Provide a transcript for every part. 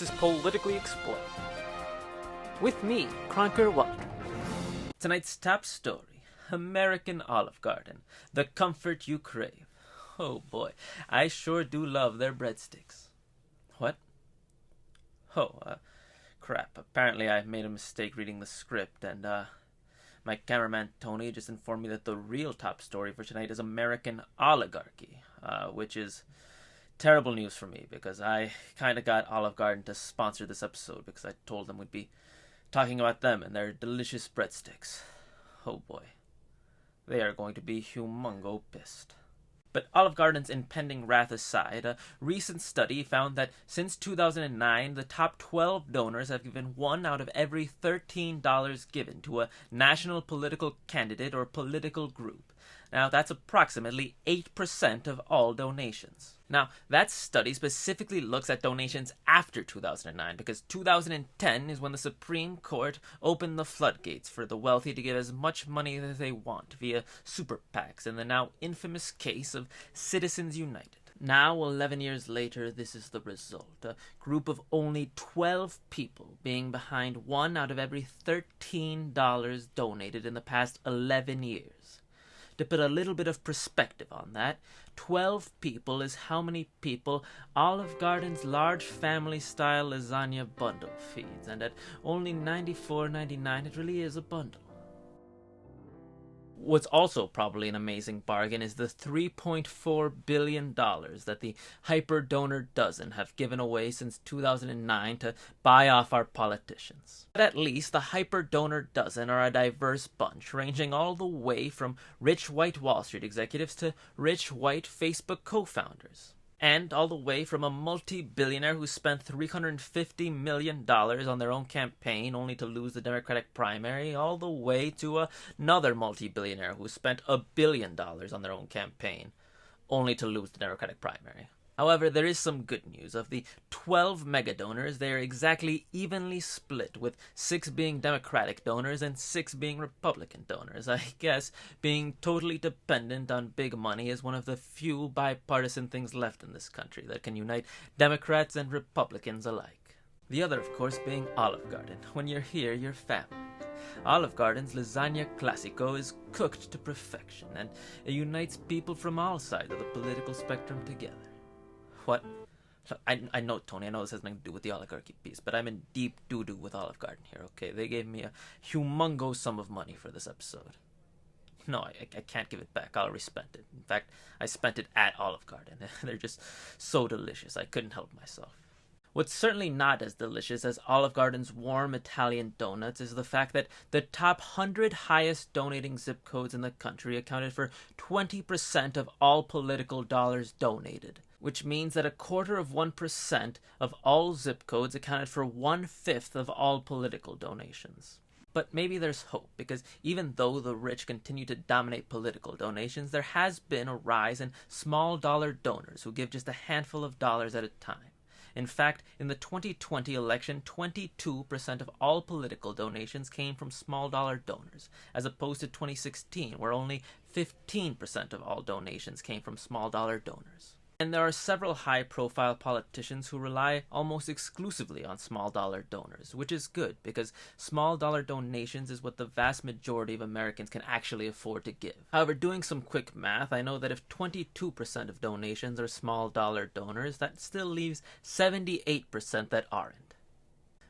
This is Politically Explained. With me, Cronker Walker. Tonight's top story, American Olive Garden, the comfort you crave. Oh boy, I sure do love their breadsticks. What? Oh, crap. Apparently I made a mistake reading the script, and, my cameraman Tony just informed me that the real top story for tonight is American Oligarchy, which is terrible news for me, because I kind of got Olive Garden to sponsor this episode because I told them we'd be talking about them and their delicious breadsticks. Oh boy. They are going to be humongo pissed. But Olive Garden's impending wrath aside, a recent study found that since 2009, the top 12 donors have given $1 out of every $13 given to a national political candidate or political group. Now, that's approximately 8% of all donations. Now, that study specifically looks at donations after 2009, because 2010 is when the Supreme Court opened the floodgates for the wealthy to give as much money as they want via super PACs in the now infamous case of Citizens United. Now, 11 years later, this is the result. A group of only 12 people being behind $1 out of every $13 donated in the past 11 years. To put a little bit of perspective on that, 12 people is how many people Olive Garden's large family-style lasagna bundle feeds, and at only $94.99 it really is a bundle. What's also probably an amazing bargain is the $3.4 billion that the hyper-donor dozen have given away since 2009 to buy off our politicians. But at least the hyper-donor dozen are a diverse bunch, ranging all the way from rich white Wall Street executives to rich white Facebook co-founders. And all the way from a multi-billionaire who spent $350 million on their own campaign only to lose the Democratic primary, all the way to another multi-billionaire who spent $1 billion on their own campaign only to lose the Democratic primary. However, there is some good news. Of the 12 mega donors, they are exactly evenly split, with 6 being Democratic donors and 6 being Republican donors. I guess being totally dependent on big money is one of the few bipartisan things left in this country that can unite Democrats and Republicans alike. The other, of course, being Olive Garden. When you're here, you're family. Olive Garden's lasagna classico is cooked to perfection, and it unites people from all sides of the political spectrum together. What? I know, Tony, I know this has nothing to do with the oligarchy piece, but I'm in deep doo-doo with Olive Garden here, okay? They gave me a humongous sum of money for this episode. No, I can't give it back. I already spent it. In fact, I spent it at Olive Garden. They're just so delicious. I couldn't help myself. What's certainly not as delicious as Olive Garden's warm Italian donuts is the fact that the top 100 highest donating zip codes in the country accounted for 20% of all political dollars donated, which means that 0.25% of all zip codes accounted for 1/5 of all political donations. But maybe there's hope, because even though the rich continue to dominate political donations, there has been a rise in small dollar donors who give just a handful of dollars at a time. In fact, in the 2020 election, 22% of all political donations came from small dollar donors, as opposed to 2016, where only 15% of all donations came from small dollar donors. And there are several high-profile politicians who rely almost exclusively on small-dollar donors, which is good, because small-dollar donations is what the vast majority of Americans can actually afford to give. However, doing some quick math, I know that if 22% of donations are small-dollar donors, that still leaves 78% that aren't.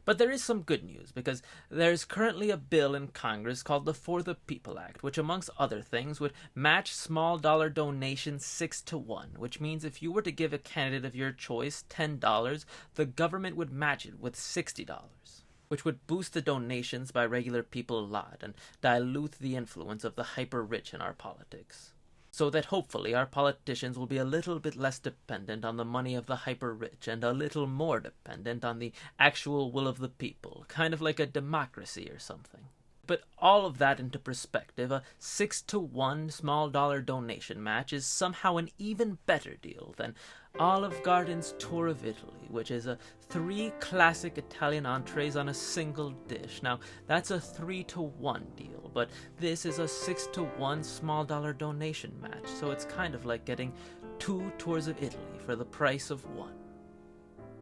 But there is some good news, because there's currently a bill in Congress called the For the People Act, which amongst other things would match small dollar donations 6-1, which means if you were to give a candidate of your choice $10, the government would match it with $60, which would boost the donations by regular people a lot and dilute the influence of the hyper-rich in our politics. So that hopefully our politicians will be a little bit less dependent on the money of the hyper-rich and a little more dependent on the actual will of the people, kind of like a democracy or something. But all of that into perspective, a 6-1 small dollar donation match is somehow an even better deal than Olive Garden's tour of Italy, which is 3 classic Italian entrees on a single dish. Now, that's a 3-1 deal, but this is a 6-1 small dollar donation match, so it's kind of like getting 2 tours of Italy for the price of 1.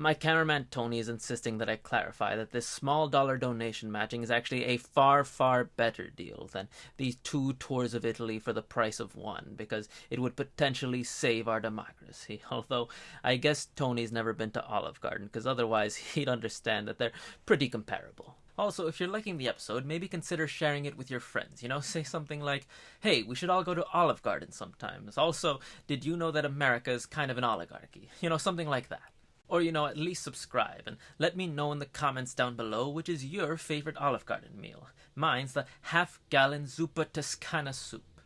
My cameraman Tony is insisting that I clarify that this small dollar donation matching is actually a far, far better deal than these 2 tours of Italy for the price of 1, because it would potentially save our democracy. Although, I guess Tony's never been to Olive Garden, because otherwise he'd understand that they're pretty comparable. Also, if you're liking the episode, maybe consider sharing it with your friends. Say something like, hey, we should all go to Olive Garden sometimes. Also, did you know that America is kind of an oligarchy? Something like that. Or, at least subscribe, and let me know in the comments down below which is your favorite Olive Garden meal. Mine's the half-gallon zuppa toscana soup.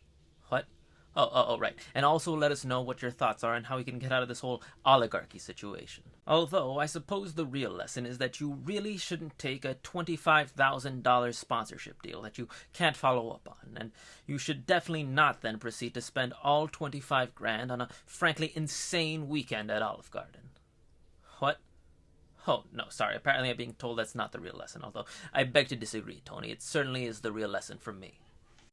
What? Oh, right. And also let us know what your thoughts are on how we can get out of this whole oligarchy situation. Although, I suppose the real lesson is that you really shouldn't take a $25,000 sponsorship deal that you can't follow up on, and you should definitely not then proceed to spend all 25 grand on a frankly insane weekend at Olive Garden. What? Oh, no, sorry. Apparently I'm being told that's not the real lesson, although I beg to disagree, Tony. It certainly is the real lesson for me.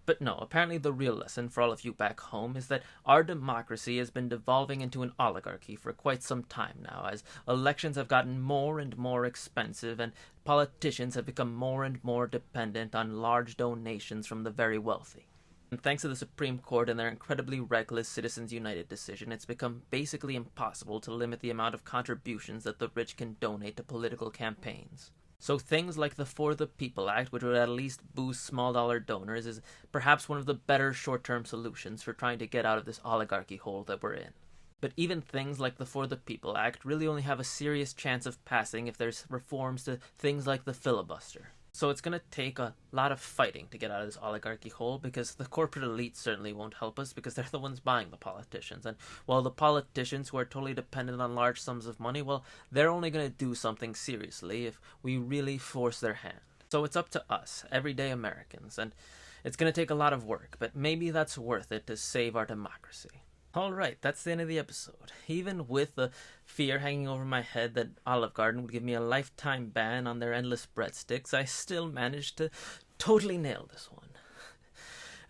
But no, apparently the real lesson for all of you back home is that our democracy has been devolving into an oligarchy for quite some time now, as elections have gotten more and more expensive and politicians have become more and more dependent on large donations from the very wealthy. And thanks to the Supreme Court and their incredibly reckless Citizens United decision, it's become basically impossible to limit the amount of contributions that the rich can donate to political campaigns. So things like the For the People Act, which would at least boost small dollar donors, is perhaps one of the better short-term solutions for trying to get out of this oligarchy hole that we're in. But even things like the For the People Act really only have a serious chance of passing if there's reforms to things like the filibuster. So it's going to take a lot of fighting to get out of this oligarchy hole, because the corporate elite certainly won't help us, because they're the ones buying the politicians. And while the politicians who are totally dependent on large sums of money, well, they're only going to do something seriously if we really force their hand. So it's up to us, everyday Americans, and it's going to take a lot of work, but maybe that's worth it to save our democracy. Alright, that's the end of the episode. Even with the fear hanging over my head that Olive Garden would give me a lifetime ban on their endless breadsticks, I still managed to totally nail this one.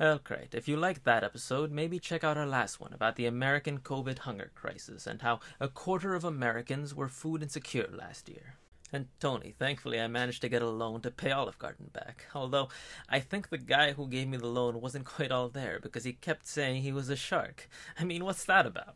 Oh, great. If you liked that episode, maybe check out our last one about the American COVID hunger crisis and how 1/4 of Americans were food insecure last year. And Tony, thankfully I managed to get a loan to pay Olive Garden back. Although, I think the guy who gave me the loan wasn't quite all there, because he kept saying he was a shark. I mean, what's that about?